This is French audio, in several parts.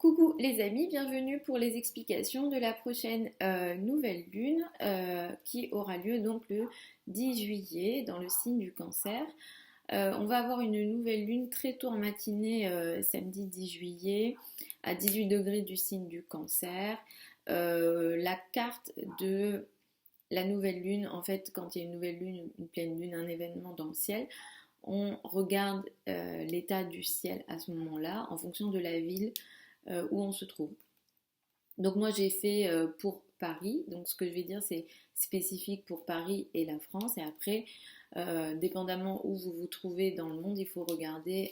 Coucou les amis, bienvenue pour les explications de la prochaine nouvelle lune qui aura lieu donc le 10 juillet dans le signe du Cancer. On va avoir une nouvelle lune très tôt en matinée samedi 10 juillet à 18 degrés du signe du Cancer. La carte de la nouvelle lune, en fait quand il y a une nouvelle lune, une pleine lune, un événement dans le ciel, on regarde l'état du ciel à ce moment-là en fonction de la ville où on se trouve. Donc moi j'ai fait pour Paris, donc ce que je vais dire c'est spécifique pour Paris et la France, et après, dépendamment où vous vous trouvez dans le monde, il faut regarder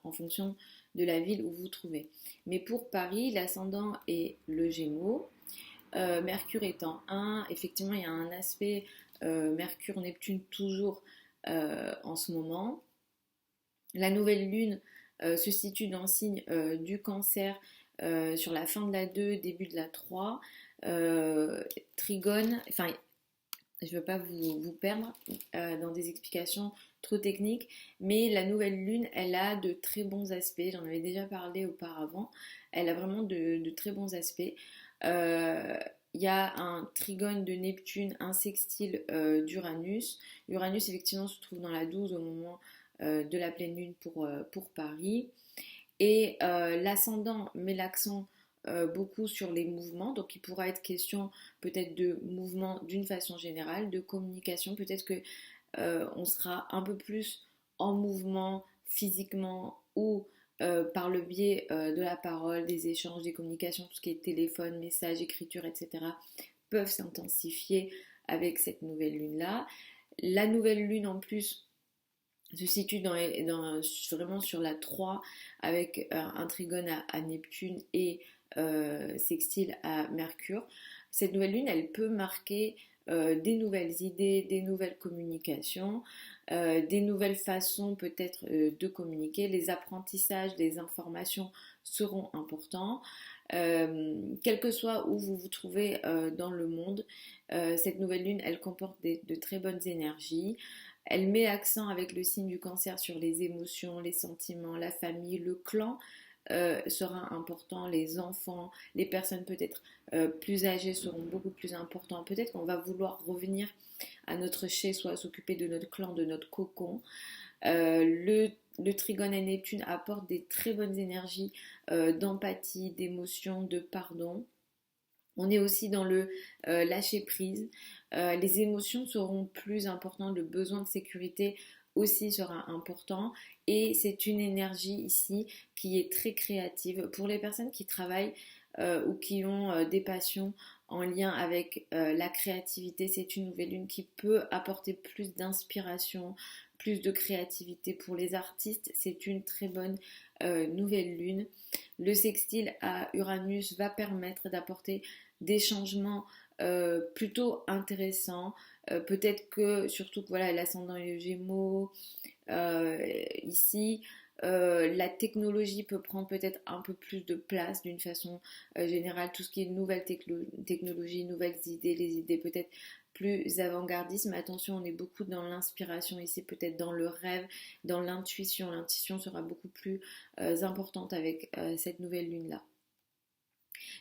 en fonction de la ville où vous vous trouvez. Mais pour Paris, l'ascendant est le Gémeaux, Mercure étant 1, effectivement il y a un aspect Mercure-Neptune toujours en ce moment. La nouvelle lune se situe dans le signe du Cancer sur la fin de la 2, début de la 3. Trigone, enfin, je ne veux pas vous perdre dans des explications trop techniques, mais la nouvelle lune, elle a de très bons aspects. J'en avais déjà parlé auparavant. Elle a vraiment de très bons aspects. Il y a un trigone de Neptune, un sextile d'Uranus. Uranus, effectivement, se trouve dans la 12 au moment de la pleine lune pour Paris. Et l'ascendant met l'accent beaucoup sur les mouvements, donc il pourra être question peut-être de mouvement d'une façon générale, de communication, peut-être que on sera un peu plus en mouvement physiquement ou par le biais de la parole, des échanges, des communications, tout ce qui est téléphone, message, écriture, etc., peuvent s'intensifier avec cette nouvelle lune-là. La nouvelle lune en plus se situe vraiment sur la 3 avec un trigone à Neptune et sextile à Mercure. Cette nouvelle lune, elle peut marquer des nouvelles idées, des nouvelles communications, des nouvelles façons peut-être de communiquer. Les apprentissages, les informations seront importants. Quel que soit où vous vous trouvez dans le monde, cette nouvelle lune, elle comporte de très bonnes énergies. Elle met l'accent avec le signe du Cancer sur les émotions, les sentiments, la famille, le clan sera important, les enfants, les personnes peut-être plus âgées seront beaucoup plus importantes. Peut-être qu'on va vouloir revenir à notre chez-soi, s'occuper de notre clan, de notre cocon. Le trigone à Neptune apporte des très bonnes énergies d'empathie, d'émotion, de pardon. On est aussi dans le lâcher prise. Les émotions seront plus importantes, le besoin de sécurité aussi sera important, et c'est une énergie ici qui est très créative. Pour les personnes qui travaillent ou qui ont des passions en lien avec la créativité, c'est une nouvelle lune qui peut apporter plus d'inspiration, plus de créativité. Pour les artistes, c'est une très bonne nouvelle lune. Le sextile à Uranus va permettre d'apporter des changements plutôt intéressants. Peut-être que, surtout que voilà, l'ascendant est le Gémeaux, ici, la technologie peut prendre peut-être un peu plus de place d'une façon générale. Tout ce qui est nouvelle technologie, nouvelles idées, les idées peut-être plus avant-gardistes, mais attention, on est beaucoup dans l'inspiration ici, peut-être dans le rêve, dans l'intuition. L'intuition sera beaucoup plus importante avec cette nouvelle lune-là.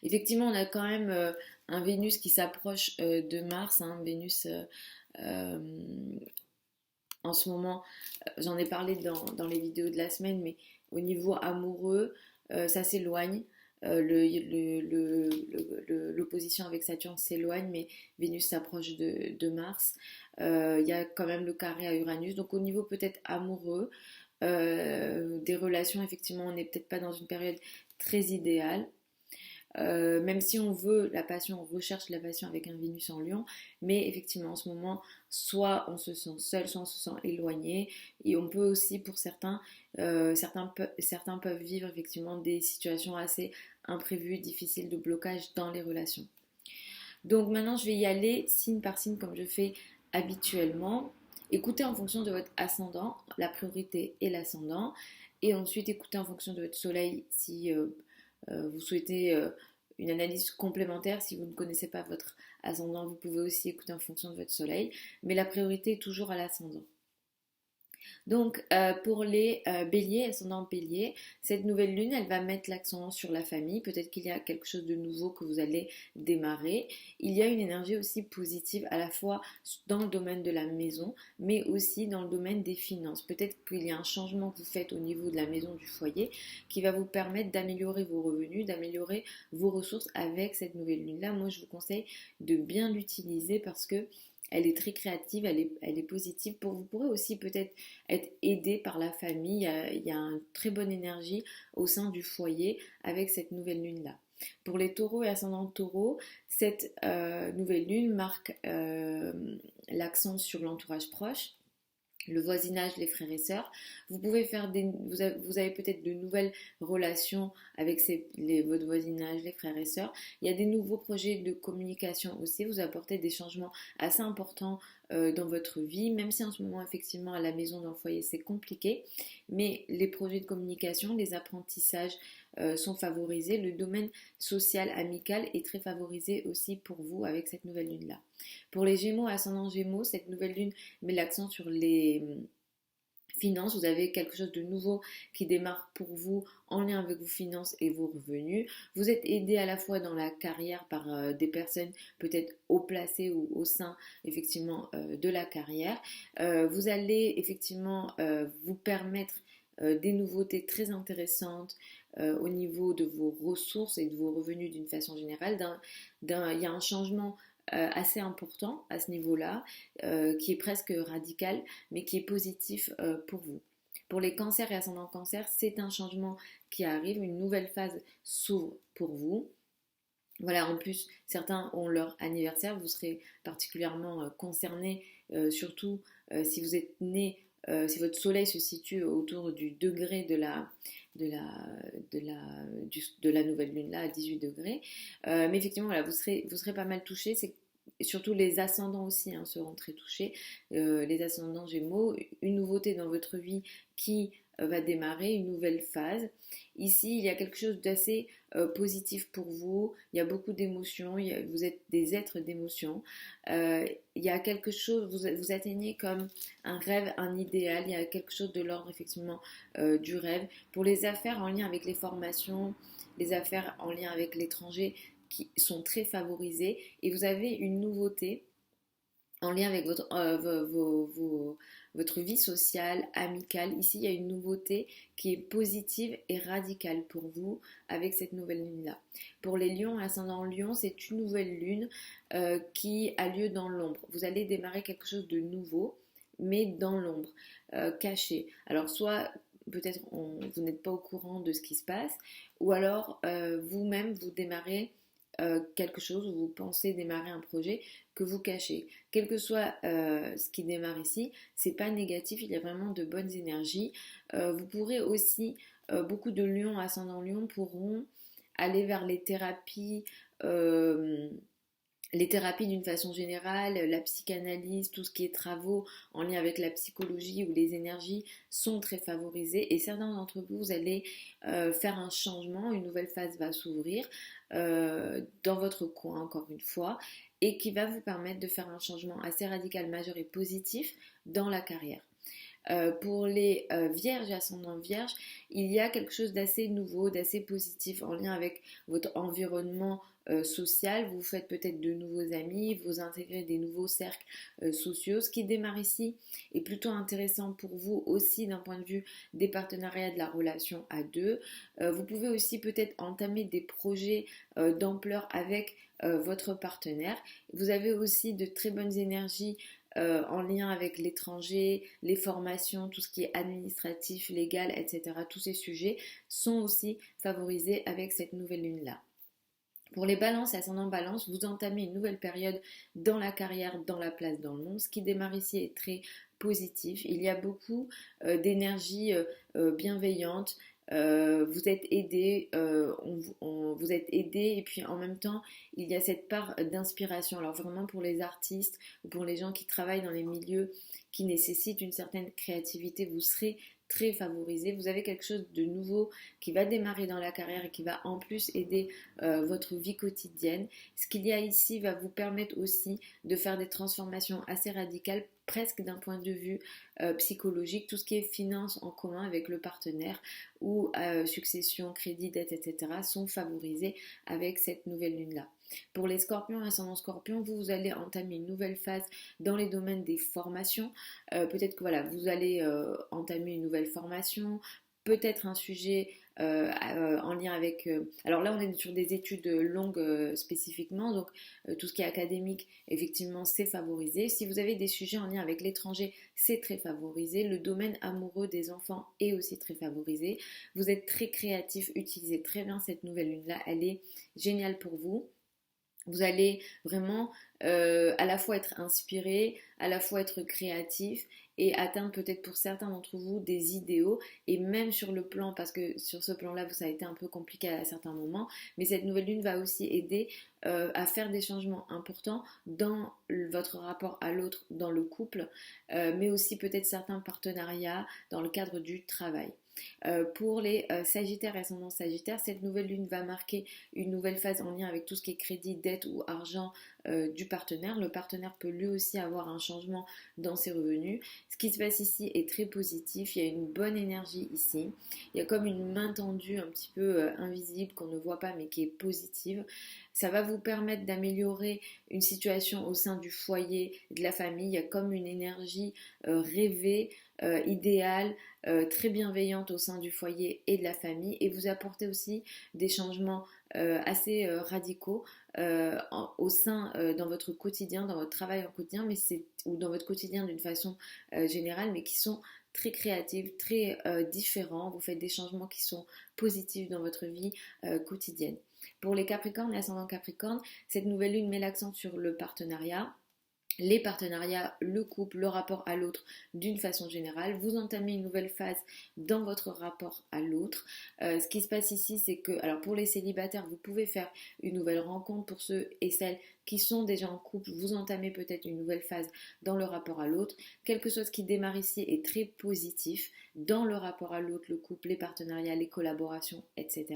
Effectivement, on a quand même un Vénus qui s'approche de Mars, hein, Vénus euh, en ce moment, j'en ai parlé dans les vidéos de la semaine, mais au niveau amoureux, ça s'éloigne. L'opposition avec Saturne s'éloigne, mais Vénus s'approche de Mars. Il y a quand même le carré à Uranus. Donc au niveau peut-être amoureux, des relations, effectivement, on n'est peut-être pas dans une période très idéale. Même si on veut la passion, on recherche la passion avec un Vénus en Lion, mais effectivement en ce moment, soit on se sent seul, soit on se sent éloigné, et on peut aussi pour certains peuvent vivre effectivement des situations assez imprévues, difficiles de blocage dans les relations. Donc maintenant je vais y aller signe par signe comme je fais habituellement. Écoutez en fonction de votre ascendant, la priorité est l'ascendant, et ensuite écoutez en fonction de votre soleil si vous souhaitez une analyse complémentaire. Si vous ne connaissez pas votre ascendant, vous pouvez aussi écouter en fonction de votre soleil, mais la priorité est toujours à l'ascendant. Donc, pour les béliers, ascendant bélier, cette nouvelle lune, elle va mettre l'accent sur la famille. Peut-être qu'il y a quelque chose de nouveau que vous allez démarrer. Il y a une énergie aussi positive à la fois dans le domaine de la maison, mais aussi dans le domaine des finances. Peut-être qu'il y a un changement que vous faites au niveau de la maison, du foyer, qui va vous permettre d'améliorer vos revenus, d'améliorer vos ressources avec cette nouvelle lune-là. Moi, je vous conseille de bien l'utiliser parce que elle est très créative, elle est positive. Vous pourrez aussi peut-être être aidé par la famille. Il y a une très bonne énergie au sein du foyer avec cette nouvelle lune-là. Pour les taureaux et ascendants taureaux, cette nouvelle lune marque l'accent sur l'entourage proche, le voisinage, les frères et sœurs. Vous pouvez faire vous avez peut-être de nouvelles relations avec votre voisinage, les frères et sœurs. Il y a des nouveaux projets de communication aussi. Vous apportez des changements assez importants dans votre vie, même si en ce moment, effectivement, à la maison, dans le foyer, c'est compliqué. Mais les projets de communication, les apprentissages sont favorisés. Le domaine social, amical est très favorisé aussi pour vous avec cette nouvelle lune-là. Pour les Gémeaux, ascendant Gémeaux, cette nouvelle lune met l'accent sur les finances. Vous avez quelque chose de nouveau qui démarre pour vous en lien avec vos finances et vos revenus. Vous êtes aidé à la fois dans la carrière par des personnes peut-être haut placées ou au sein effectivement de la carrière. Vous allez effectivement vous permettre des nouveautés très intéressantes au niveau de vos ressources et de vos revenus d'une façon générale. Il y a un changement assez important à ce niveau-là, qui est presque radical, mais qui est positif pour vous. Pour les cancers et ascendants cancer, c'est un changement qui arrive, une nouvelle phase s'ouvre pour vous. Voilà, en plus, certains ont leur anniversaire, vous serez particulièrement concernés, surtout si vous êtes né, si votre soleil se situe autour du degré de la nouvelle lune là, à 18 degrés. Mais effectivement, voilà, vous serez pas mal touchés. Surtout les ascendants aussi seront très touchés. Les ascendants Gémeaux, une nouveauté dans votre vie qui va démarrer, une nouvelle phase. Ici, il y a quelque chose d'assez positif pour vous. Il y a beaucoup d'émotions. Vous êtes des êtres d'émotions. Il y a quelque chose, vous atteignez comme un rêve, un idéal. Il y a quelque chose de l'ordre effectivement du rêve. Pour les affaires en lien avec les formations, les affaires en lien avec l'étranger qui sont très favorisées, et vous avez une nouveauté en lien avec votre vie sociale, amicale. Ici, il y a une nouveauté qui est positive et radicale pour vous avec cette nouvelle lune-là. Pour les lions, ascendant lion, c'est une nouvelle lune qui a lieu dans l'ombre. Vous allez démarrer quelque chose de nouveau, mais dans l'ombre, caché. Alors, soit peut-être vous n'êtes pas au courant de ce qui se passe, ou alors vous-même, vous démarrez quelque chose, ou vous pensez démarrer un projet que vous cachez. Quel que soit ce qui démarre ici, c'est pas négatif, il y a vraiment de bonnes énergies. Vous pourrez aussi, beaucoup de lions, ascendant lion, pourront aller vers les thérapies d'une façon générale, la psychanalyse, tout ce qui est travaux en lien avec la psychologie ou les énergies sont très favorisés, et certains d'entre vous, vous allez faire un changement, une nouvelle phase va s'ouvrir dans votre coin encore une fois, et qui va vous permettre de faire un changement assez radical, majeur et positif dans la carrière. Pour les vierges et ascendants vierges, il y a quelque chose d'assez nouveau, d'assez positif en lien avec votre environnement social. Vous faites peut-être de nouveaux amis, vous intégrez des nouveaux cercles sociaux. Ce qui démarre ici est plutôt intéressant pour vous aussi d'un point de vue des partenariats, de la relation à deux. Vous pouvez aussi peut-être entamer des projets d'ampleur avec votre partenaire. Vous avez aussi de très bonnes énergies en lien avec l'étranger, les formations, tout ce qui est administratif, légal, etc. Tous ces sujets sont aussi favorisés avec cette nouvelle lune-là. Pour les balances et ascendant balance, vous entamez une nouvelle période dans la carrière, dans la place, dans le monde. Ce qui démarre ici est très positif. Il y a beaucoup d'énergie bienveillante. Vous êtes aidé, vous êtes aidé, et puis en même temps il y a cette part d'inspiration. Alors vraiment pour les artistes ou pour les gens qui travaillent dans les milieux qui nécessitent une certaine créativité, vous serez très favorisé. Vous avez quelque chose de nouveau qui va démarrer dans la carrière et qui va en plus aider votre vie quotidienne. Ce qu'il y a ici va vous permettre aussi de faire des transformations assez radicales presque d'un point de vue psychologique, tout ce qui est finance en commun avec le partenaire ou succession, crédit, dette, etc. sont favorisés avec cette nouvelle lune-là. Pour les scorpions, ascendant scorpion, vous allez entamer une nouvelle phase dans les domaines des formations. Peut-être que voilà, vous allez entamer une nouvelle formation, peut-être un sujet en lien avec... alors là, on est sur des études longues spécifiquement, donc tout ce qui est académique, effectivement, c'est favorisé. Si vous avez des sujets en lien avec l'étranger, c'est très favorisé. Le domaine amoureux des enfants est aussi très favorisé. Vous êtes très créatif, utilisez très bien cette nouvelle lune-là, elle est géniale pour vous. Vous allez vraiment à la fois être inspiré, à la fois être créatif et atteindre peut-être pour certains d'entre vous des idéaux et même sur le plan, parce que sur ce plan-là, ça a été un peu compliqué à certains moments, mais cette nouvelle lune va aussi aider à faire des changements importants dans votre rapport à l'autre, dans le couple, mais aussi peut-être certains partenariats dans le cadre du travail. Pour les Sagittaires et ascendant Sagittaire, cette nouvelle lune va marquer une nouvelle phase en lien avec tout ce qui est crédit, dette ou argent du partenaire. Le partenaire peut lui aussi avoir un changement dans ses revenus. Ce qui se passe ici est très positif, il y a une bonne énergie ici. Il y a comme une main tendue un petit peu invisible qu'on ne voit pas mais qui est positive. Ça va vous permettre d'améliorer une situation au sein du foyer, de la famille. Il y a comme une énergie rêvée, idéale, très bienveillante au sein du foyer et de la famille. Et vous apportez aussi des changements assez radicaux au sein dans votre quotidien, dans votre travail au quotidien, ou dans votre quotidien d'une façon générale, mais qui sont très créatifs, très différents. Vous faites des changements qui sont positifs dans votre vie quotidienne. Pour les Capricornes et ascendant Capricorne, cette nouvelle lune met l'accent sur le partenariat. Les partenariats, le couple, le rapport à l'autre d'une façon générale. Vous entamez une nouvelle phase dans votre rapport à l'autre. Ce qui se passe ici, c'est que, alors pour les célibataires, vous pouvez faire une nouvelle rencontre. Pour ceux et celles qui sont déjà en couple, vous entamez peut-être une nouvelle phase dans le rapport à l'autre. Quelque chose qui démarre ici est très positif dans le rapport à l'autre, le couple, les partenariats, les collaborations, etc.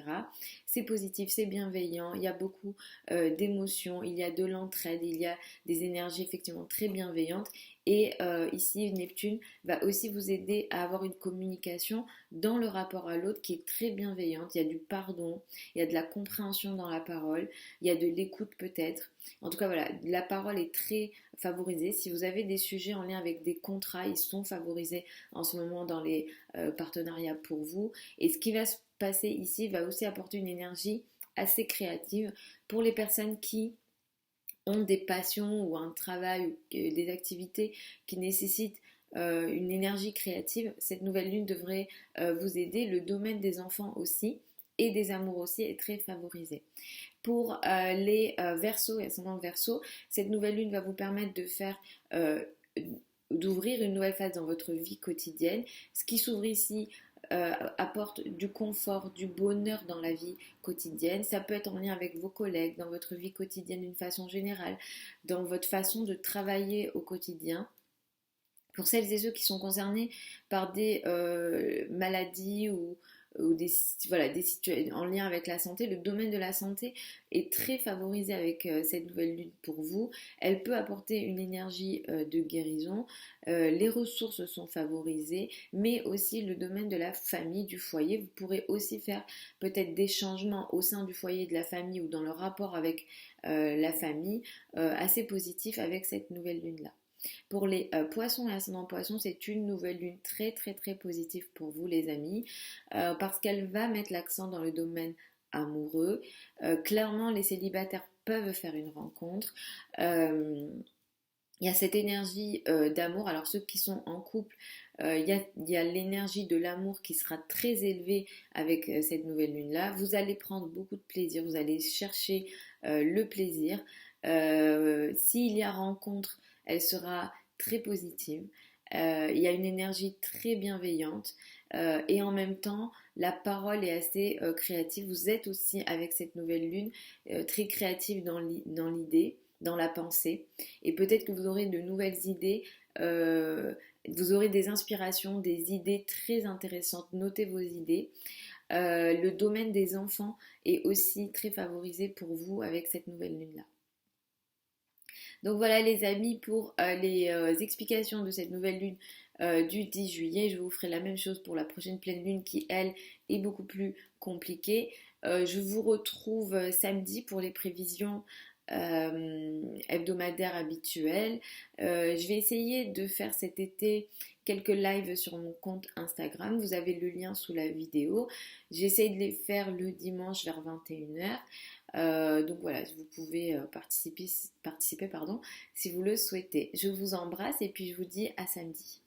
C'est positif, c'est bienveillant, il y a beaucoup d'émotions, il y a de l'entraide, il y a des énergies effectivement très bienveillantes. Et ici, Neptune va aussi vous aider à avoir une communication dans le rapport à l'autre qui est très bienveillante. Il y a du pardon, il y a de la compréhension dans la parole, il y a de l'écoute peut-être. En tout cas, voilà, la parole est très favorisée. Si vous avez des sujets en lien avec des contrats, ils sont favorisés en ce moment dans les partenariats pour vous. Et ce qui va se passer ici va aussi apporter une énergie assez créative pour les personnes qui ont des passions ou un travail ou des activités qui nécessitent une énergie créative. Cette nouvelle lune devrait vous aider. Le domaine des enfants aussi et des amours aussi est très favorisé. Pour les Verseaux et ascendant Verseau, cette nouvelle lune va vous permettre de faire d'ouvrir une nouvelle phase dans votre vie quotidienne. Ce qui s'ouvre ici apporte du confort, du bonheur dans la vie quotidienne. Ça peut être en lien avec vos collègues, dans votre vie quotidienne d'une façon générale, dans votre façon de travailler au quotidien. Pour celles et ceux qui sont concernés par des maladies ou des situations en lien avec la santé, le domaine de la santé est très favorisé avec cette nouvelle lune pour vous. Elle peut apporter une énergie de guérison, les ressources sont favorisées, mais aussi le domaine de la famille, du foyer. Vous pourrez aussi faire peut-être des changements au sein du foyer, de la famille ou dans le rapport avec la famille assez positifs avec cette nouvelle lune-là. Pour les poissons et ascendant poissons, c'est une nouvelle lune très très très positive pour vous les amis, parce qu'elle va mettre l'accent dans le domaine amoureux. Clairement, les célibataires peuvent faire une rencontre. Il y a cette énergie d'amour. Alors ceux qui sont en couple, il y a l'énergie de l'amour qui sera très élevée avec cette nouvelle lune-là. Vous allez prendre beaucoup de plaisir, vous allez chercher le plaisir. S'il y a rencontre, elle sera très positive. Il y a une énergie très bienveillante et en même temps, la parole est assez créative. Vous êtes aussi avec cette nouvelle lune très créative dans l'idée, dans la pensée. Et peut-être que vous aurez de nouvelles idées. Vous aurez des inspirations, des idées très intéressantes. Notez vos idées. Le domaine des enfants est aussi très favorisé pour vous avec cette nouvelle lune-là. Donc voilà les amis pour les explications de cette nouvelle lune du 10 juillet. Je vous ferai la même chose pour la prochaine pleine lune qui, elle, est beaucoup plus compliquée. Je vous retrouve samedi pour les prévisions hebdomadaires habituelles. Je vais essayer de faire cet été quelques lives sur mon compte Instagram. Vous avez le lien sous la vidéo. J'essaie de les faire le dimanche vers 21h. Donc voilà, vous pouvez participer pardon, si vous le souhaitez. Je vous embrasse et puis je vous dis à samedi.